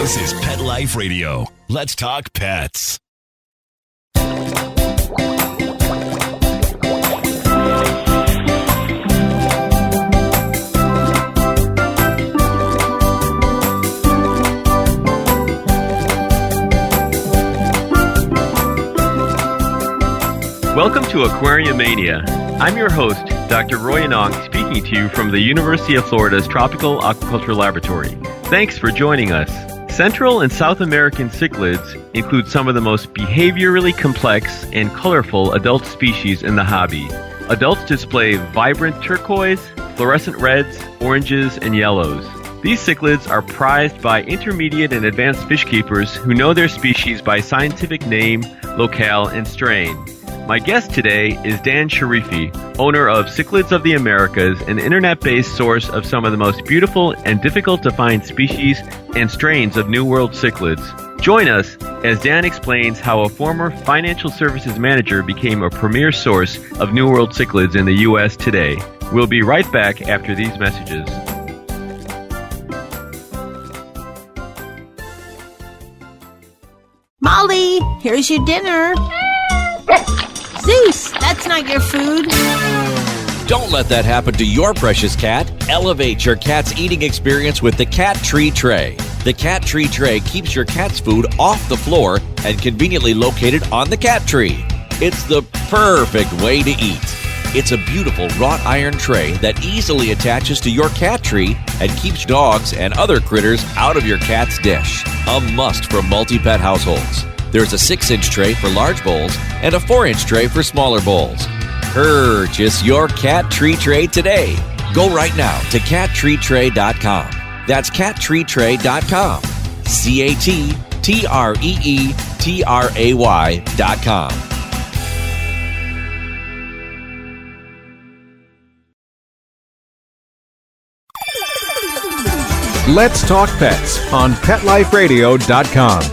This is Pet Life Radio. Let's talk pets. Welcome to Aquariumania. I'm your host, DrRoy Anong, speaking to you from the University of Florida's Tropical Aquaculture Laboratory. Thanks for joining us. Central and South American cichlids include some of the most behaviorally complex and colorful adult species in the hobby. Adults display vibrant turquoise, fluorescent reds, oranges, and yellows. These cichlids are prized by intermediate and advanced fish keepers who know their species by scientific name, locale, and strain. My guest today is Dan Sharifi, owner of Cichlids of the Americas, an internet-based source of some of the most beautiful and difficult-to-find species and strains of New World cichlids. Join us as Dan explains how a former financial services manager became a premier source of New World cichlids in the U.S. today. We'll be right back after these messages. Molly, here's your dinner. Zeus, that's not your food. Don't let that happen to your precious cat. Elevate your cat's eating experience with the Cat Tree Tray. The Cat Tree Tray keeps your cat's food off the floor and conveniently located on the cat tree. It's the perfect way to eat. It's a beautiful wrought iron tray that easily attaches to your cat tree and keeps dogs and other critters out of your cat's dish. A must for multi-pet households. There's a 6-inch tray for large bowls and a 4-inch tray for smaller bowls. Purchase your Cat Tree Tray today. Go right now to cattreetray.com. That's cattreetray.com. CATTREETRAY.com. Let's Talk Pets on PetLifeRadio.com.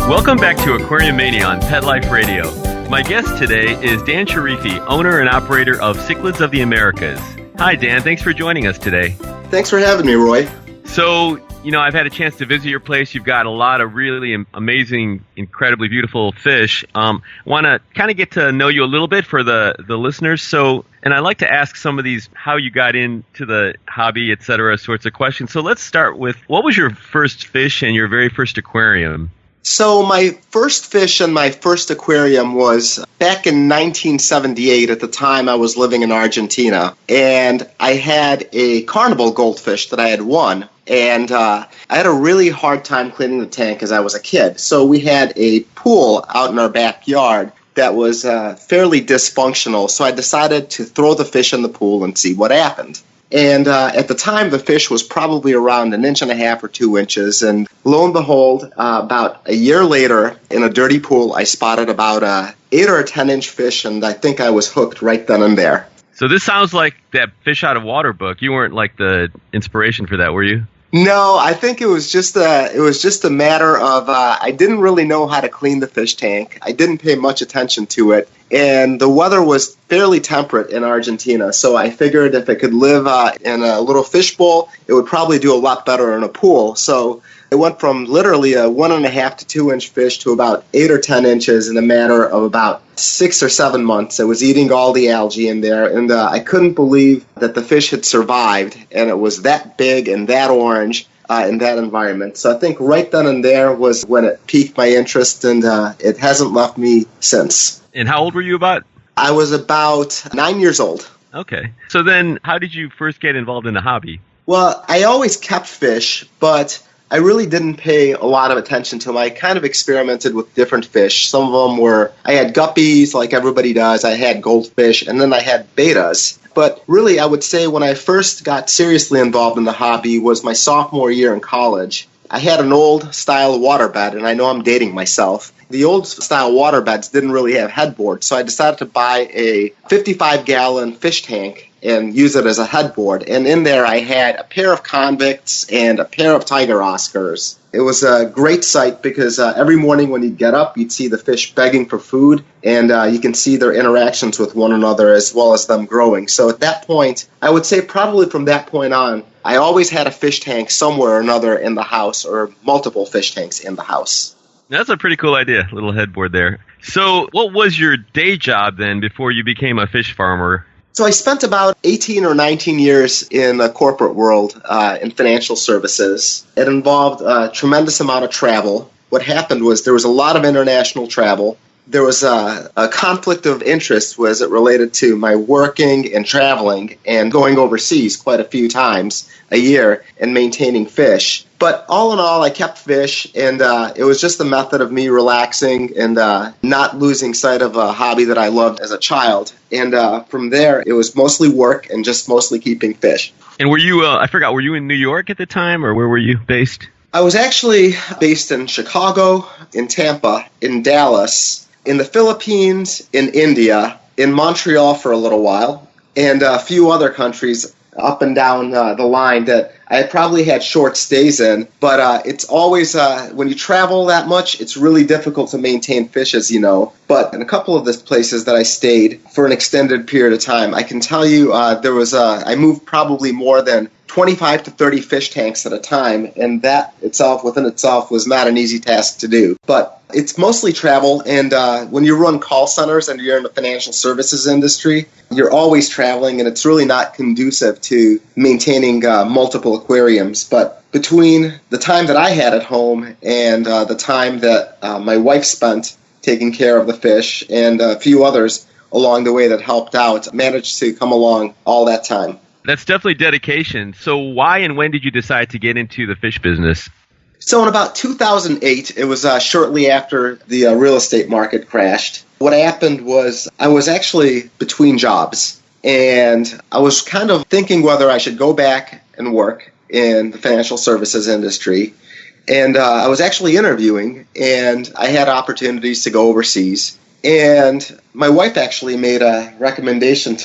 Welcome back to Aquariumania on Pet Life Radio. My guest today is Dan Sharifi, owner and operator of Cichlids of the Americas. Hi, Dan. Thanks for joining us today. Thanks for having me, Roy. So, I've had a chance to visit your place. You've got a lot of really amazing, incredibly beautiful fish. Want to kind of get to know you a little bit for the listeners. So, and I'd like to ask some of these, how you got into the hobby, et cetera, sorts of questions. So let's start with, what was your first fish and your very first aquarium? So my first fish and my first aquarium was back in 1978. At the time, I was living in Argentina, and I had a carnival goldfish that I had won. And I had a really hard time cleaning the tank as I was a kid. So we had a pool out in our backyard that was fairly dysfunctional. So I decided to throw the fish in the pool and see what happened. And at the time, the fish was probably around 1.5 inches or 2 inches. And lo and behold, about a year later, in a dirty pool, I spotted about a 8 or 10-inch fish, and I think I was hooked right then and there. So this sounds like that Fish Out of Water book. You weren't like the inspiration for that, were you? No, I think it was just a matter of I didn't really know how to clean the fish tank. I didn't pay much attention to it, and the weather was fairly temperate in Argentina. So I figured if I could live in a little fish bowl, it would probably do a lot better in a pool. So it went from literally a 1.5 to 2 inch fish to about 8 or 10 inches in a matter of about 6 or 7 months. It was eating all the algae in there, and I couldn't believe that the fish had survived, and it was that big and that orange in that environment. So I think right then and there was when it piqued my interest, and it hasn't left me since. And how old were you about? I was about 9 years old. Okay. So then how did you first get involved in the hobby? Well, I always kept fish, but I really didn't pay a lot of attention to them. I kind of experimented with different fish. Some of them were, I had guppies like everybody does. I had goldfish, and then I had bettas. But really, I would say when I first got seriously involved in the hobby was my sophomore year in college. I had an old style waterbed, and I know I'm dating myself. The old style waterbeds didn't really have headboards, so I decided to buy a 55-gallon fish tank and use it as a headboard. And in there I had a pair of convicts and a pair of tiger Oscars. It was a great sight because every morning when you'd get up, you'd see the fish begging for food, and you can see their interactions with one another as well as them growing. So at that point, I would say probably from that point on, I always had a fish tank somewhere or another in the house, or multiple fish tanks in the house. That's a pretty cool idea, little headboard there. So what was your day job then before you became a fish farmer? So I spent about 18 or 19 years in the corporate world in financial services. It involved a tremendous amount of travel. What happened was there was a lot of international travel. There was a conflict of interest as it related to my working and traveling and going overseas quite a few times a year and maintaining fish. But all in all, I kept fish, and it was just a method of me relaxing and not losing sight of a hobby that I loved as a child. And from there, it was mostly work and just mostly keeping fish. And were you, were you in New York at the time, or where were you based? I was actually based in Chicago, in Tampa, in Dallas, in the Philippines, in India, in Montreal for a little while, and a few other countries up and down the line that I probably had short stays in. But it's always, when you travel that much, it's really difficult to maintain fish, as you know. But in a couple of the places that I stayed for an extended period of time, I can tell you I moved probably more than 25 to 30 fish tanks at a time, and that within itself was not an easy task to do. But it's mostly travel, and when you run call centers and you're in the financial services industry, you're always traveling, and it's really not conducive to maintaining multiple aquariums. But between the time that I had at home and the time that my wife spent taking care of the fish and a few others along the way that helped out, managed to come along all that time. That's definitely dedication. So why and when did you decide to get into the fish business? So in about 2008, it was shortly after the real estate market crashed. What happened was I was actually between jobs, and I was kind of thinking whether I should go back and work in the financial services industry. And I was actually interviewing, and I had opportunities to go overseas. And my wife actually made a recommendation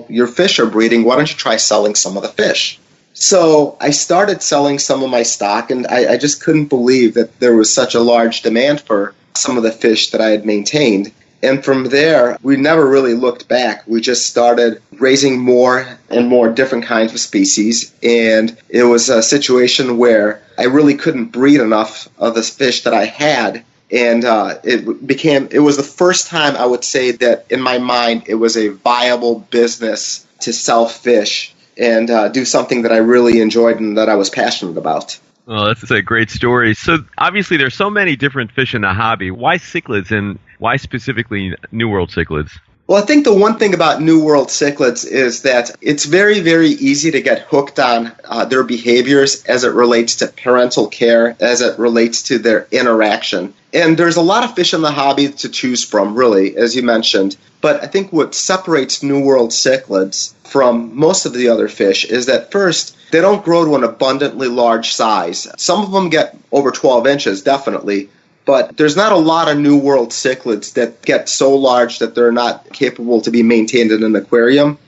your fish are breeding, why don't you try selling some of the fish? So I started selling some of my stock, and I just couldn't believe that there was such a large demand for some of the fish that I had maintained. And from there, we never really looked back. We just started raising more and more different kinds of species, and it was a situation where I really couldn't breed enough of the fish that I had. And it was the first time I would say that in my mind it was a viable business to sell fish and do something that I really enjoyed and that I was passionate about. Well, that's a great story. So obviously there's so many different fish in the hobby. Why cichlids, and why specifically New World cichlids? Well, I think the one thing about New World cichlids is that it's very, very easy to get hooked on their behaviors as it relates to parental care, as it relates to their interaction. And there's a lot of fish in the hobby to choose from, really, as you mentioned. But I think what separates New World cichlids from most of the other fish is that, first, they don't grow to an abundantly large size. Some of them get over 12 inches, definitely. But there's not a lot of New World cichlids that get so large that they're not capable to be maintained in an aquarium.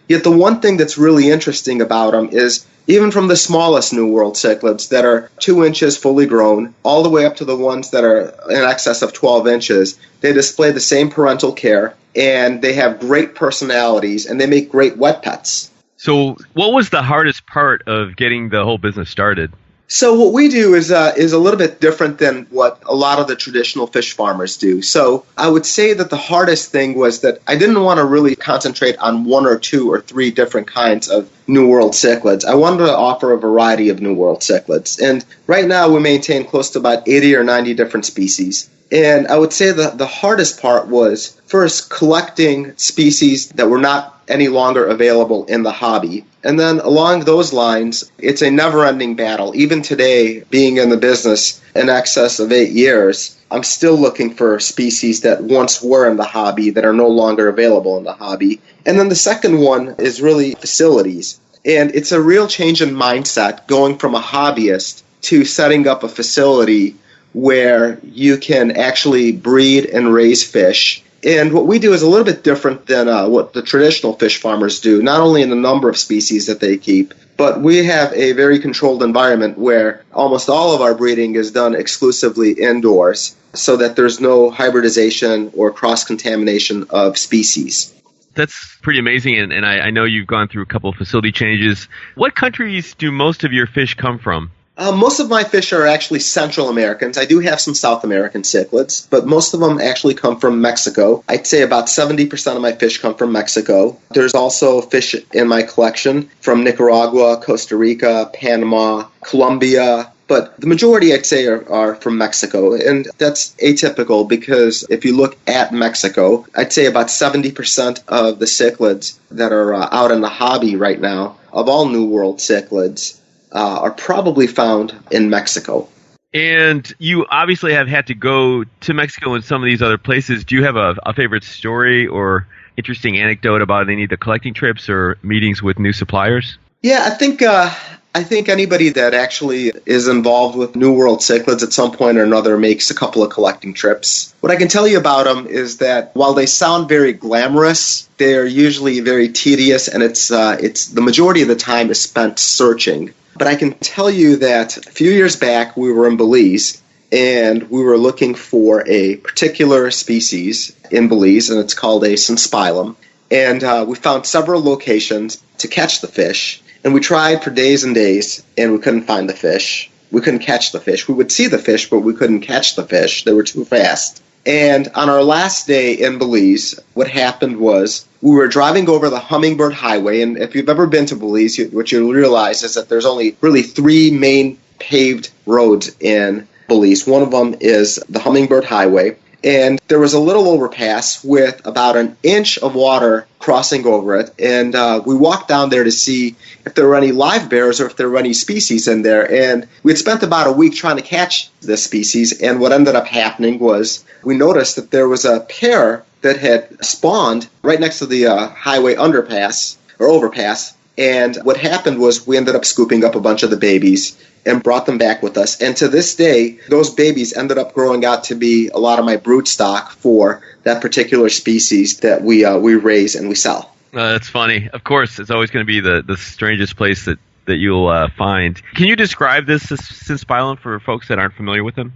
Yet the one thing that's really interesting about them is even from the smallest New World cichlids that are 2 inches fully grown, all the way up to the ones that are in excess of 12 inches, they display the same parental care, and they have great personalities, and they make great wet pets. So what was the hardest part of getting the whole business started? So what we do is a little bit different than what a lot of the traditional fish farmers do. So I would say that the hardest thing was that I didn't want to really concentrate on 1 or 2 or 3 different kinds of New World cichlids. I wanted to offer a variety of New World cichlids. And right now we maintain close to about 80 or 90 different species. And I would say that the hardest part was first collecting species that were not any longer available in the hobby. And then along those lines, it's a never-ending battle. Even today, being in the business in excess of 8 years, I'm still looking for species that once were in the hobby that are no longer available in the hobby. And then the second one is really facilities. And it's a real change in mindset going from a hobbyist to setting up a facility where you can actually breed and raise fish And what we do is a little bit different than what the traditional fish farmers do, not only in the number of species that they keep, but we have a very controlled environment where almost all of our breeding is done exclusively indoors so that there's no hybridization or cross-contamination of species. That's pretty amazing, and I know you've gone through a couple of facility changes. What countries do most of your fish come from? Most of my fish are actually Central Americans. I do have some South American cichlids, but most of them actually come from Mexico. I'd say about 70% of my fish come from Mexico. There's also fish in my collection from Nicaragua, Costa Rica, Panama, Colombia, but the majority, I'd say, are from Mexico, and that's atypical because if you look at Mexico, I'd say about 70% of the cichlids that are out in the hobby right now, of all New World cichlids, are probably found in Mexico. And you obviously have had to go to Mexico and some of these other places. Do you have a favorite story or interesting anecdote about any of the collecting trips or meetings with new suppliers? Yeah, I think anybody that actually is involved with New World cichlids at some point or another makes a couple of collecting trips. What I can tell you about them is that while they sound very glamorous, they're usually very tedious, and it's the majority of the time is spent searching. But I can tell you that a few years back we were in Belize, and we were looking for a particular species in Belize, and it's called a synspilum. And we found several locations to catch the fish. And we tried for days and days, and we couldn't find the fish. We couldn't catch the fish. We would see the fish, but we couldn't catch the fish. They were too fast. And on our last day in Belize, what happened was we were driving over the Hummingbird Highway. And if you've ever been to Belize, what you'll realize is that there's only really 3 main paved roads in Belize. One of them is the Hummingbird Highway. And there was a little overpass with about an inch of water crossing over it. And we walked down there to see if there were any live bears or if there were any species in there. And we had spent about a week trying to catch this species. And what ended up happening was we noticed that there was a pair that had spawned right next to the highway underpass or overpass. And what happened was we ended up scooping up a bunch of the babies and brought them back with us. And to this day, those babies ended up growing out to be a lot of my brood stock for that particular species that we raise and we sell. That's funny. Of course, it's always going to be the strangest place that you'll find. Can you describe this synspilum for folks that aren't familiar with them?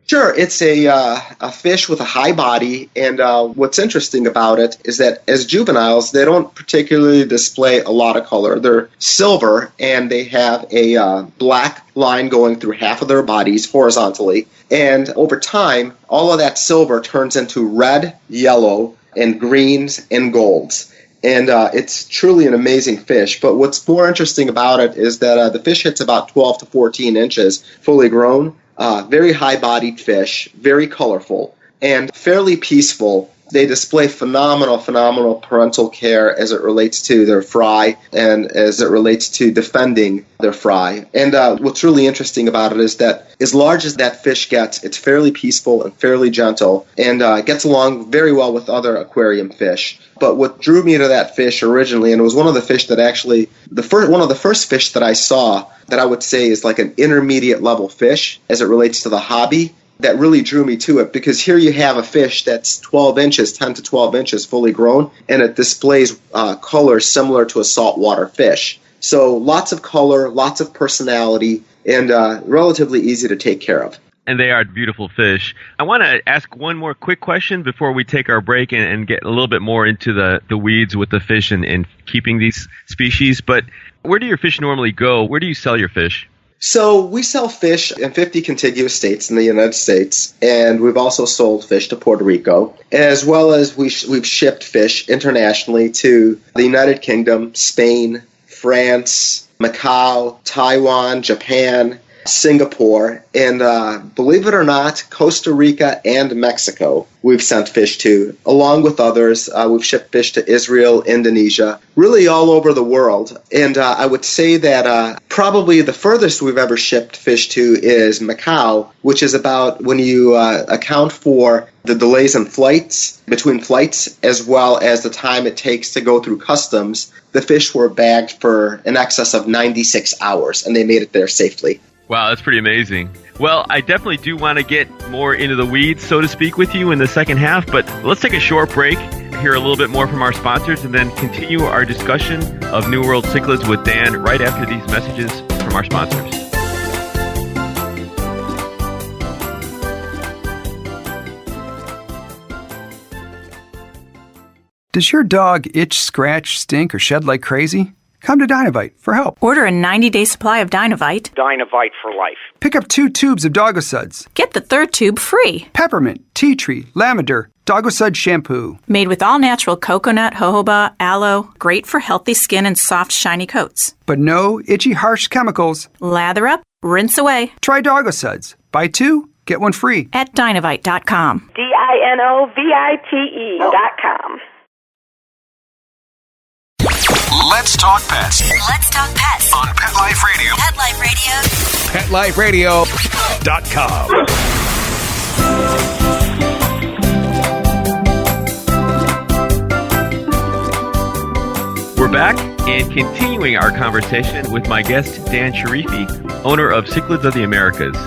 Sure. It's a fish with a high body, and what's interesting about it is that as juveniles, they don't particularly display a lot of color. They're silver, and they have a black line going through half of their bodies horizontally. And over time, all of that silver turns into red, yellow, and greens and golds. And it's truly an amazing fish. But what's more interesting about it is that the fish hits about 12 to 14 inches fully grown. Very high-bodied fish, very colorful, and fairly peaceful. They display phenomenal parental care as it relates to their fry and as it relates to defending their fry. And what's really interesting about it is that as large as that fish gets, it's fairly peaceful and fairly gentle and gets along very well with other aquarium fish. But what drew me to that fish originally, and it was one of the fish that actually, one of the first fish that I saw that I would say is like an intermediate level fish as it relates to the hobby, that really drew me to it, because here you have a fish that's 10 to 12 inches fully grown, and it displays color similar to a saltwater fish. So lots of color, lots of personality, and relatively easy to take care of. And they are beautiful fish. I want to ask one more quick question before we take our break and get a little bit more into the weeds with the fish and keeping these species. But where do your fish normally go? Where do you sell your fish? So we sell fish in 50 contiguous states in the United States, and we've also sold fish to Puerto Rico, as well as we've shipped fish internationally to the United Kingdom, Spain, France, Macau, Taiwan, Japan, Singapore, and believe it or not, Costa Rica and Mexico we've sent fish to, along with others. We've shipped fish to Israel, Indonesia, really all over the world. And I would say that probably the furthest we've ever shipped fish to is Macau, which is about, when you account for the delays in flights, between flights, as well as the time it takes to go through customs, the fish were bagged for in excess of 96 hours, and they made it there safely. Wow, that's pretty amazing. Well, I definitely do want to get more into the weeds, so to speak, with you in the second half, but let's take a short break, hear a little bit more from our sponsors, and then continue our discussion of New World Cichlids with Dan right after these messages from our sponsors. Does your dog itch, scratch, stink, or shed like crazy? Come to Dynovite for help. Order a 90-day supply of Dynovite. Dynovite for life. Pick up 2 tubes of Doggosuds. Get the 3rd tube free. Peppermint, tea tree, lavender, Doggosud shampoo. Made with all-natural coconut, jojoba, aloe. Great for healthy skin and soft, shiny coats. But no itchy, harsh chemicals. Lather up, rinse away. Try Doggosuds. Buy 2, get 1 free. At Dynovite.com. DINOVITE.com. Let's talk pets Let's talk pets on Pet Life Radio. Pet Life Radio. PetLifeRadio.com. We're back and continuing our conversation with my guest, Dan Sharifi, owner of Cichlids of the Americas.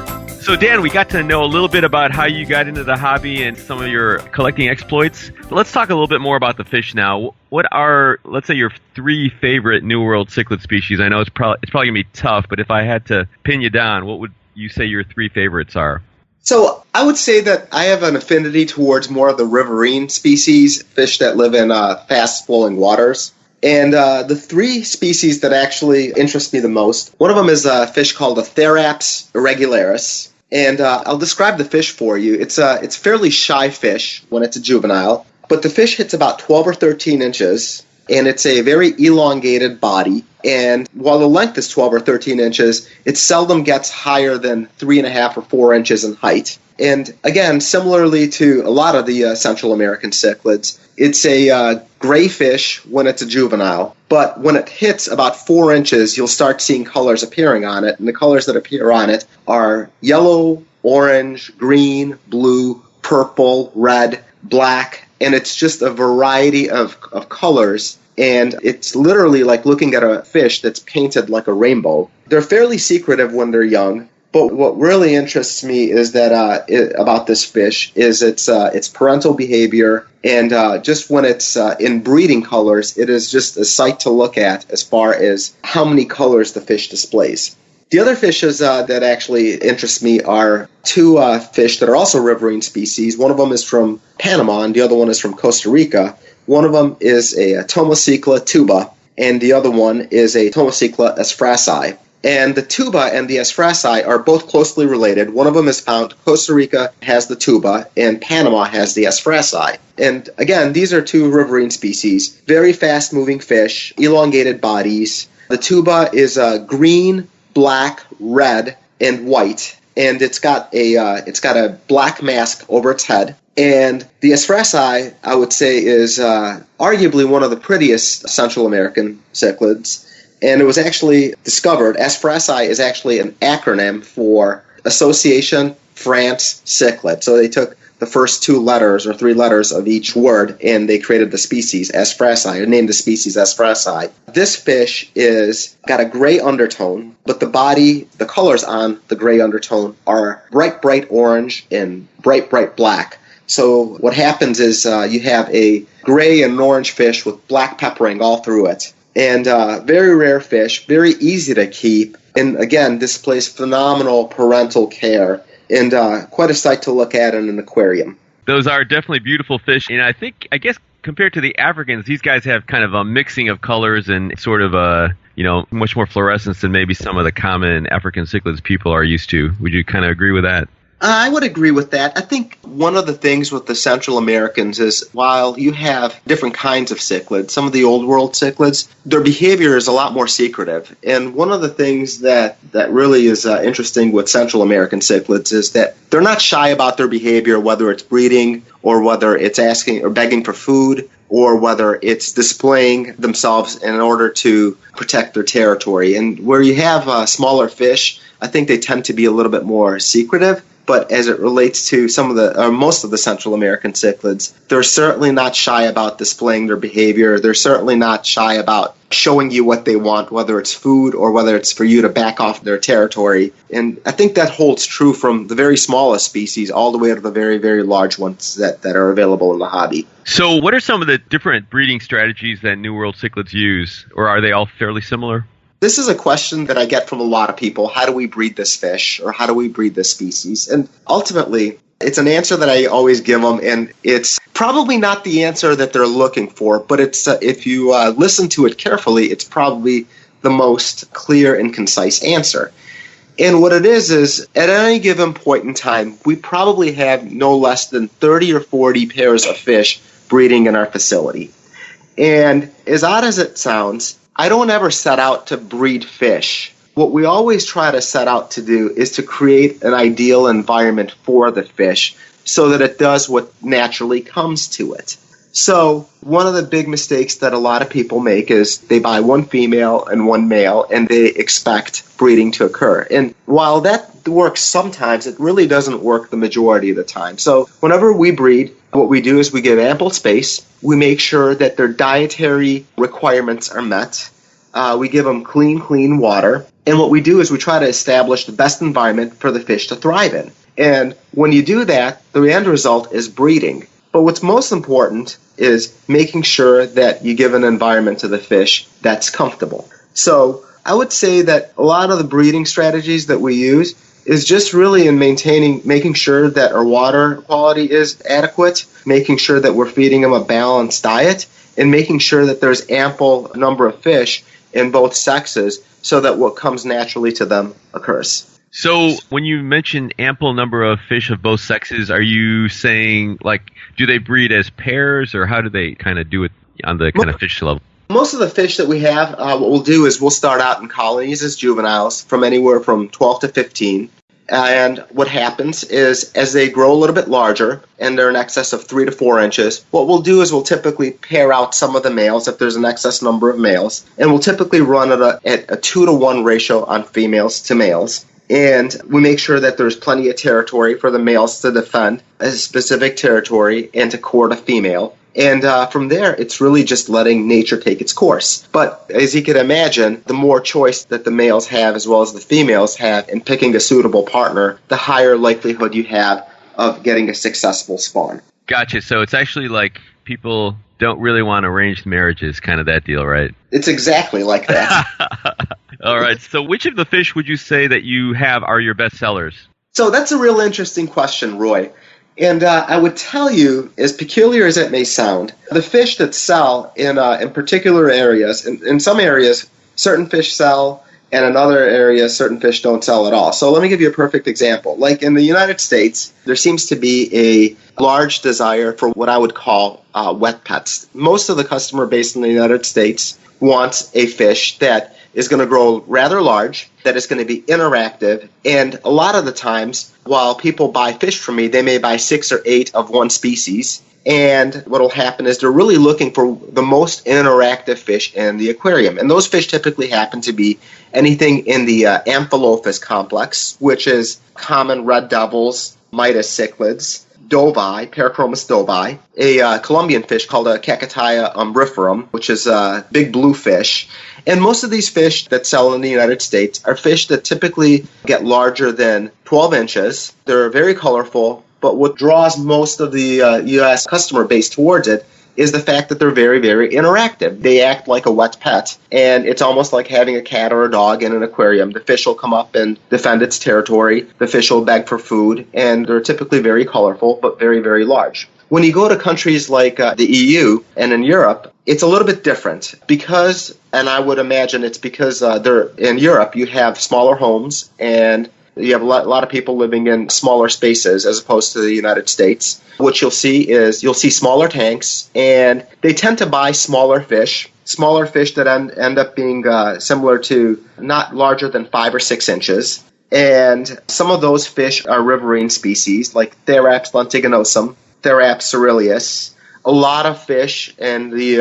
So, Dan, we got to know a little bit about how you got into the hobby and some of your collecting exploits. Let's talk a little bit more about the fish now. What are, let's say, your 3 favorite New World Cichlid species? I know it's probably going to be tough, but if I had to pin you down, what would you say your 3 favorites are? So I would say that I have an affinity towards more of the riverine species, fish that live in fast-flowing waters. And the 3 species that actually interest me the most, one of them is a fish called a Theraps irregularis. And I'll describe the fish for you. It's fairly shy fish when it's a juvenile, but the fish hits about 12 or 13 inches, and it's a very elongated body. And while the length is 12 or 13 inches, it seldom gets higher than 3.5 or 4 inches in height. And again, similarly to a lot of the Central American cichlids, it's a gray fish when it's a juvenile. But when it hits about 4 inches, you'll start seeing colors appearing on it. And the colors that appear on it are yellow, orange, green, blue, purple, red, black. And it's just a variety of colors. And it's literally like looking at a fish that's painted like a rainbow. They're fairly secretive when they're young. But what really interests me is that about this fish is its parental behavior, and just when it's in breeding colors, it is just a sight to look at as far as how many colors the fish displays. The other fishes that actually interest me are 2 fish that are also riverine species. One of them is from Panama, and the other one is from Costa Rica. One of them is a Tomocicla tuba, and the other one is a Tomocicla esfrasi. And the tuba and the esfrasi are both closely related. One of them is found, Costa Rica has the tuba, and Panama has the esfrasi. And again, these are 2 riverine species, very fast-moving fish, elongated bodies. The tuba is green, black, red, and white, and it's got a black mask over its head. And the esfrasi, I would say, is arguably one of the prettiest Central American cichlids. And it was actually discovered, esfrasi is actually an acronym for Association France Cichlid. So they took the first 2 letters or 3 letters of each word, and they created the species esfrasi, or named the species esfrasi. This fish is got a gray undertone, but the colors on the gray undertone are bright orange and bright black. So what happens is you have a gray and orange fish with black peppering all through it. And very rare fish, very easy to keep, and again, displays phenomenal parental care, and quite a sight to look at in an aquarium. Those are definitely beautiful fish, and I guess compared to the Africans, these guys have kind of a mixing of colors and sort of much more fluorescence than maybe some of the common African cichlids people are used to. Would you kind of agree with that? I would agree with that. I think one of the things with the Central Americans is while you have different kinds of cichlids, some of the old world cichlids, their behavior is a lot more secretive. And one of the things that really is interesting with Central American cichlids is that they're not shy about their behavior, whether it's breeding or whether it's asking or begging for food, or whether it's displaying themselves in order to protect their territory. And where you have smaller fish, I think they tend to be a little bit more secretive. But as it relates to most of the Central American cichlids, they're certainly not shy about displaying their behavior. They're certainly not shy about showing you what they want, whether it's food or whether it's for you to back off their territory. And I think that holds true from the very smallest species all the way to the very, very large ones that are available in the hobby. So what are some of the different breeding strategies that New World cichlids use, or are they all fairly similar? This is a question that I get from a lot of people. How do we breed this fish, or how do we breed this species? And ultimately, it's an answer that I always give them, and it's probably not the answer that they're looking for, but it's if you listen to it carefully, it's probably the most clear and concise answer. And what it is at any given point in time, we probably have no less than 30 or 40 pairs of fish breeding in our facility. And as odd as it sounds, I don't ever set out to breed fish. What we always try to set out to do is to create an ideal environment for the fish so that it does what naturally comes to it. So one of the big mistakes that a lot of people make is they buy one female and one male and they expect breeding to occur. And while that works sometimes, it really doesn't work the majority of the time. So whenever we breed, what we do is we give ample space. We make sure that their dietary requirements are met. We give them clean water. And what we do is we try to establish the best environment for the fish to thrive in. And when you do that, the end result is breeding. But what's most important is making sure that you give an environment to the fish that's comfortable. So I would say that a lot of the breeding strategies that we use is just really in making sure that our water quality is adequate, making sure that we're feeding them a balanced diet, and making sure that there's ample number of fish in both sexes so that what comes naturally to them occurs. So when you mention ample number of fish of both sexes, are you saying, do they breed as pairs, or how do they kind of do it on the kind of fish level? Most of the fish that we have, what we'll do is we'll start out in colonies as juveniles from anywhere from 12 to 15. And what happens is as they grow a little bit larger and they're in excess of 3 to 4 inches, what we'll do is we'll typically pair out some of the males if there's an excess number of males. And we'll typically run at a 2-to-1 ratio on females to males. And we make sure that there's plenty of territory for the males to defend a specific territory and to court a female. And from there, it's really just letting nature take its course. But as you can imagine, the more choice that the males have as well as the females have in picking a suitable partner, the higher likelihood you have of getting a successful spawn. Gotcha. So it's actually like people don't really want arranged marriages, kind of that deal, right? It's exactly like that. All right. So which of the fish would you say that you have are your best sellers? So that's a real interesting question, Roy. And I would tell you, as peculiar as it may sound, the fish that sell in particular areas, in some areas, certain fish sell, and in other areas, certain fish don't sell at all. So let me give you a perfect example. Like in the United States, there seems to be a large desire for what I would call wet pets. Most of the customer base in the United States wants a fish that is going to grow rather large, that is going to be interactive, and a lot of the times, while people buy fish from me, they may buy 6 or 8 of one species, and what will happen is they're really looking for the most interactive fish in the aquarium, and those fish typically happen to be anything in the Amphilophus complex, which is common red devils, Midas cichlids, dovi, Parachromis dovi, a Colombian fish called a Cacataia umbriferum, which is a big blue fish. And most of these fish that sell in the United States are fish that typically get larger than 12 inches. They're very colorful, but what draws most of the U.S. customer base towards it is the fact that they're very, very interactive. They act like a wet pet, and it's almost like having a cat or a dog in an aquarium. The fish will come up and defend its territory. The fish will beg for food, and they're typically very colorful, but very, very large. When you go to countries like the EU and in Europe, it's a little bit different because, and I would imagine it's because in Europe you have smaller homes and you have a lot of people living in smaller spaces as opposed to the United States. What you'll see is smaller tanks, and they tend to buy smaller fish that end up being similar to not larger than 5 or 6 inches. And some of those fish are riverine species like Theraps lentiginosum, Theraps ceruleus. A lot of fish in the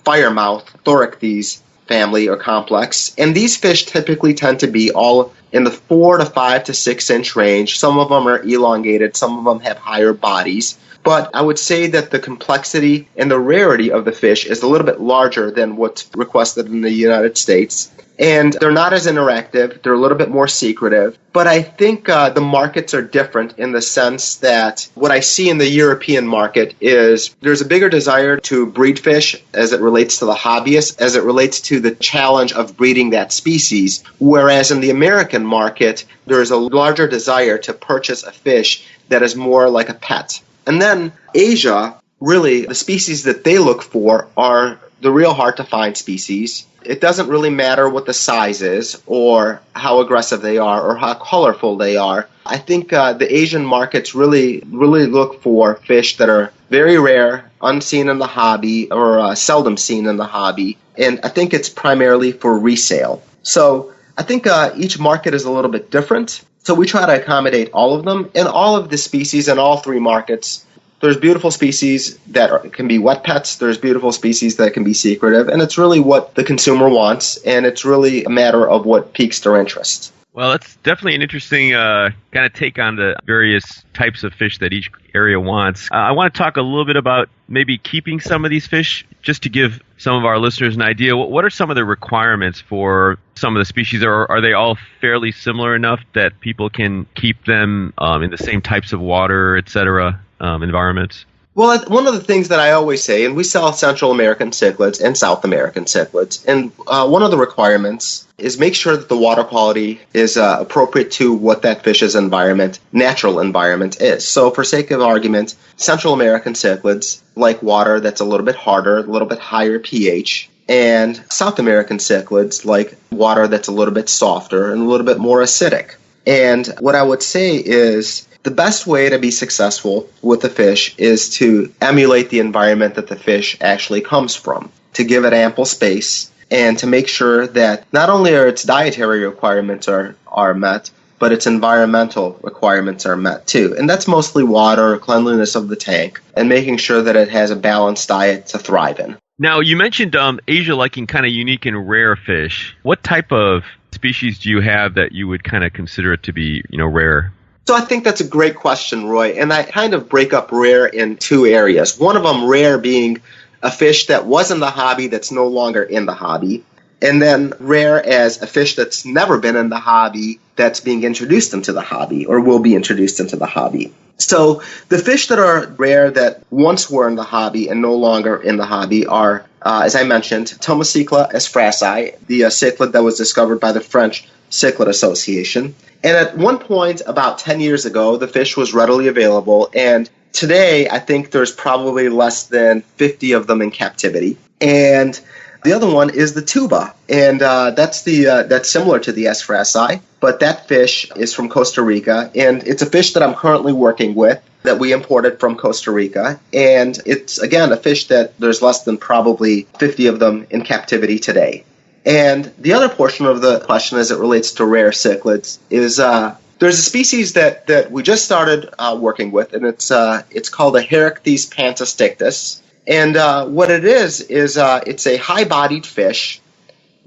firemouth, Thorichthes family or complex. And these fish typically tend to be all in the 4 to 5 to 6 inch range. Some of them are elongated, some of them have higher bodies. But I would say that the complexity and the rarity of the fish is a little bit larger than what's requested in the United States. And they're not as interactive. They're a little bit more secretive. But I think the markets are different in the sense that what I see in the European market is there's a bigger desire to breed fish as it relates to the hobbyists, as it relates to the challenge of breeding that species. Whereas in the American market, there's a larger desire to purchase a fish that is more like a pet. And then Asia, really, the species that they look for are the real hard-to-find species. It doesn't really matter what the size is or how aggressive they are or how colorful they are. I think the Asian markets really look for fish that are very rare, unseen in the hobby, or seldom seen in the hobby. And I think it's primarily for resale. So I think each market is a little bit different. So we try to accommodate all of them. In all of the species in all three markets, there's beautiful species that can be wet pets. There's beautiful species that can be secretive. And it's really what the consumer wants. And it's really a matter of what piques their interest. Well, that's definitely an interesting kind of take on the various types of fish that each area wants. I want to talk a little bit about maybe keeping some of these fish, just to give some of our listeners an idea. What are some of the requirements for some of the species? Or are they all fairly similar enough that people can keep them in the same types of water, et cetera, environments? Well, one of the things that I always say, and we sell Central American cichlids and South American cichlids, and one of the requirements is make sure that the water quality is appropriate to what that fish's natural environment is. So for sake of argument, Central American cichlids like water that's a little bit harder, a little bit higher pH, and South American cichlids like water that's a little bit softer and a little bit more acidic. And what I would say is the best way to be successful with the fish is to emulate the environment that the fish actually comes from, to give it ample space, and to make sure that not only are its dietary requirements are met, but its environmental requirements are met too. And that's mostly water, cleanliness of the tank, and making sure that it has a balanced diet to thrive in. Now, you mentioned Asia liking kind of unique and rare fish. What type of species do you have that you would kind of consider it to be, rare? So I think that's a great question, Roy, and I kind of break up rare in two areas. One of them, rare, being a fish that was in the hobby that's no longer in the hobby, and then rare as a fish that's never been in the hobby that's being introduced into the hobby or will be introduced into the hobby. So the fish that are rare that once were in the hobby and no longer in the hobby are, as I mentioned, Tomocichla esfrasi, the cichlid that was discovered by the French Cichlid Association. And at one point, about 10 years ago, the fish was readily available. And today, I think there's probably less than 50 of them in captivity. And the other one is the tuba. And that's similar to the esfrasi. But that fish is from Costa Rica. And it's a fish that I'm currently working with that we imported from Costa Rica. And it's, again, a fish that there's less than probably 50 of them in captivity today. And the other portion of the question as it relates to rare cichlids is there's a species that we just started working with, and it's called a Heractes pantastictus. And what it is it's a high-bodied fish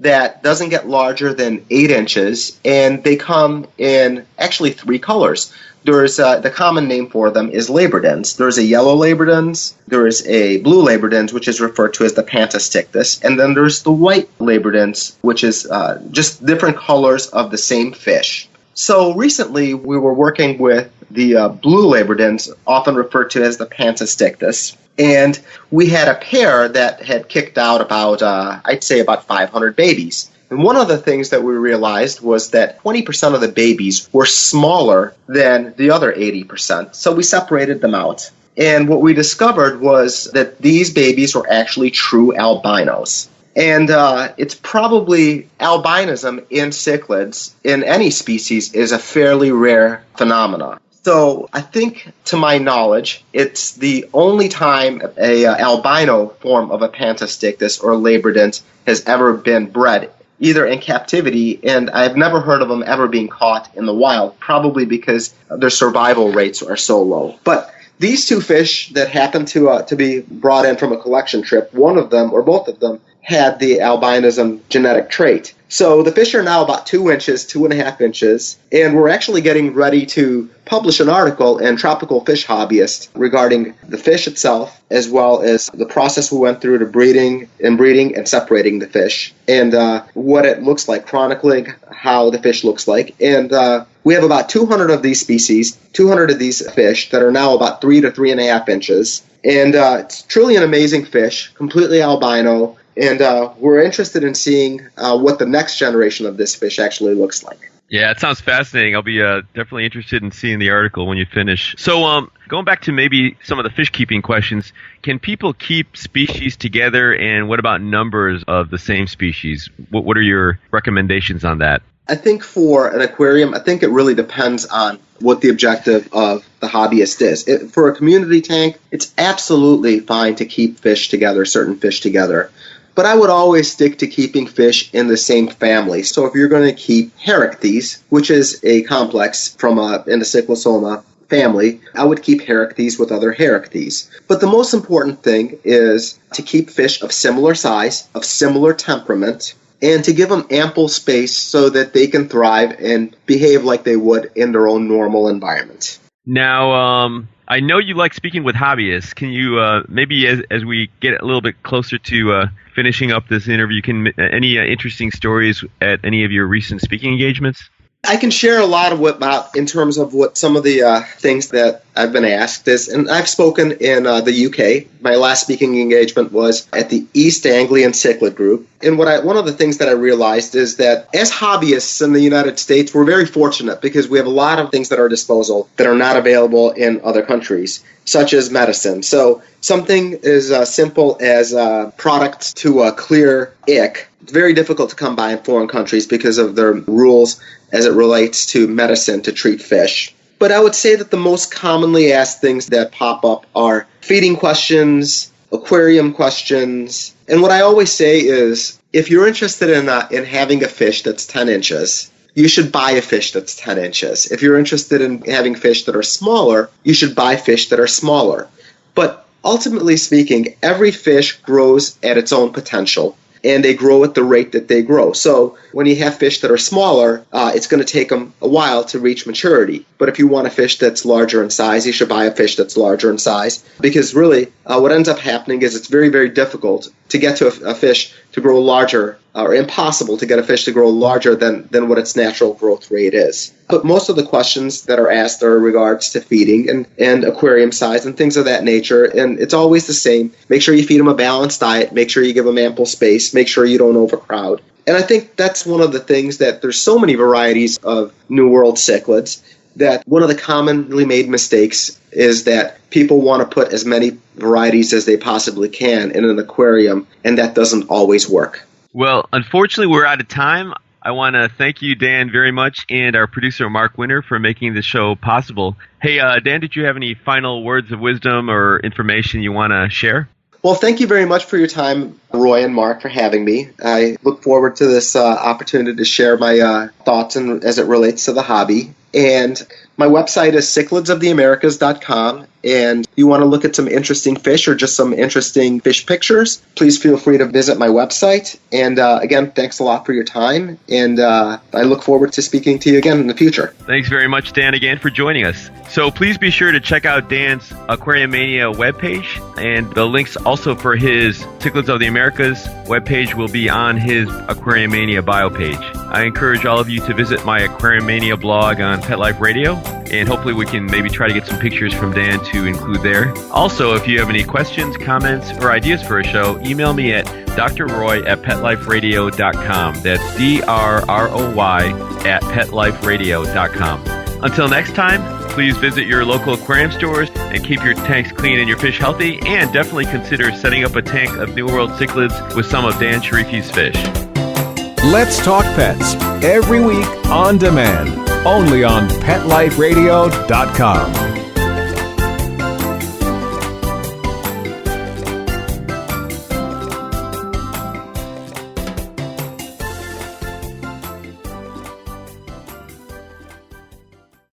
that doesn't get larger than 8 inches, and they come in actually 3 colors. There's the common name for them is labradens. There's a yellow labradens, there is a blue labradens, which is referred to as the pantastictus, and then there's the white labradens, which is just different colors of the same fish. So recently we were working with the blue labradens, often referred to as the pantastictus, and we had a pair that had kicked out about, I'd say about 500 babies. And one of the things that we realized was that 20% of the babies were smaller than the other 80%. So we separated them out. And what we discovered was that these babies were actually true albinos. And it's probably albinism in cichlids, in any species, is a fairly rare phenomenon. So I think, to my knowledge, it's the only time a albino form of a pantastictus or labradens has ever been bred, either in captivity, and I've never heard of them ever being caught in the wild, probably because their survival rates are so low. But these two fish that happen to be brought in from a collection trip, one of them or both of them had the albinism genetic trait. So the fish are now about 2 inches, 2.5 inches, and we're actually getting ready to publish an article in Tropical Fish Hobbyist regarding the fish itself, as well as the process we went through to breeding and separating the fish, and what it looks like, chronicling how the fish looks like. And we have about 200 of these species, 200 of these fish that are now about 3 to 3.5 inches. And it's truly an amazing fish, completely albino. And we're interested in seeing what the next generation of this fish actually looks like. Yeah, it sounds fascinating. I'll be definitely interested in seeing the article when you finish. So going back to maybe some of the fish keeping questions, can people keep species together, and what about numbers of the same species? What are your recommendations on that? I think for an aquarium, I think it really depends on what the objective of the hobbyist is. For a community tank, it's absolutely fine to keep fish together, certain fish together. But I would always stick to keeping fish in the same family. So if you're going to keep Heractes, which is a complex from in the Cyclosoma family, I would keep Heractes with other Heractes. But the most important thing is to keep fish of similar size, of similar temperament, and to give them ample space so that they can thrive and behave like they would in their own normal environment. Now, I know you like speaking with hobbyists. Can you maybe, as we get a little bit closer to finishing up this interview, any interesting stories at any of your recent speaking engagements? I can share a lot about in terms of what some of the things that I've been asked is, and I've spoken in the UK. My last speaking engagement was at the East Anglian Cichlid Group. And one of the things that I realized is that as hobbyists in the United States, we're very fortunate because we have a lot of things at our disposal that are not available in other countries, such as medicine. So something as simple as products to clear ick, it's very difficult to come by in foreign countries because of their rules as it relates to medicine to treat fish. But I would say that the most commonly asked things that pop up are feeding questions, aquarium questions. And what I always say is, if you're interested in having a fish that's 10 inches, you should buy a fish that's 10 inches. If you're interested in having fish that are smaller, you should buy fish that are smaller. But ultimately speaking, every fish grows at its own potential, and they grow at the rate that they grow. So when you have fish that are smaller, it's going to take them a while to reach maturity. But if you want a fish that's larger in size, you should buy a fish that's larger in size. Because really, what ends up happening is it's very, very difficult to get to a fish to grow larger, or impossible to get a fish to grow larger than what its natural growth rate is. But most of the questions that are asked are in regards to feeding and aquarium size and things of that nature. And it's always the same. Make sure you feed them a balanced diet. Make sure you give them ample space. Make sure you don't overcrowd. And I think that's one of the things that there's so many varieties of New World cichlids that one of the commonly made mistakes is that people want to put as many varieties as they possibly can in an aquarium, and that doesn't always work. Well, unfortunately, we're out of time. I want to thank you, Dan, very much, and our producer, Mark Winter, for making the show possible. Hey, Dan, did you have any final words of wisdom or information you want to share? Well, thank you very much for your time, Roy and Mark, for having me. I look forward to this opportunity to share my thoughts as it relates to the hobby. And my website is cichlidsoftheamericas.com. And if you want to look at some interesting fish or just some interesting fish pictures, please feel free to visit my website. And again, thanks a lot for your time. And I look forward to speaking to you again in the future. Thanks very much, Dan, again for joining us. So please be sure to check out Dan's Aquariumania webpage. And the links also for his Cichlids of the Americas webpage will be on his Aquariumania bio page. I encourage all of you to visit my Aquariumania blog on Pet Life Radio, and hopefully we can maybe try to get some pictures from Dan to include there. Also, if you have any questions, comments, or ideas for a show, email me at drroy@petliferadio.com. That's DrRoy@petliferadio.com. Until next time, please visit your local aquarium stores and keep your tanks clean and your fish healthy, and definitely consider setting up a tank of New World cichlids with some of Dan Sharifi's fish. Let's Talk Pets, every week on demand, only on PetLifeRadio.com.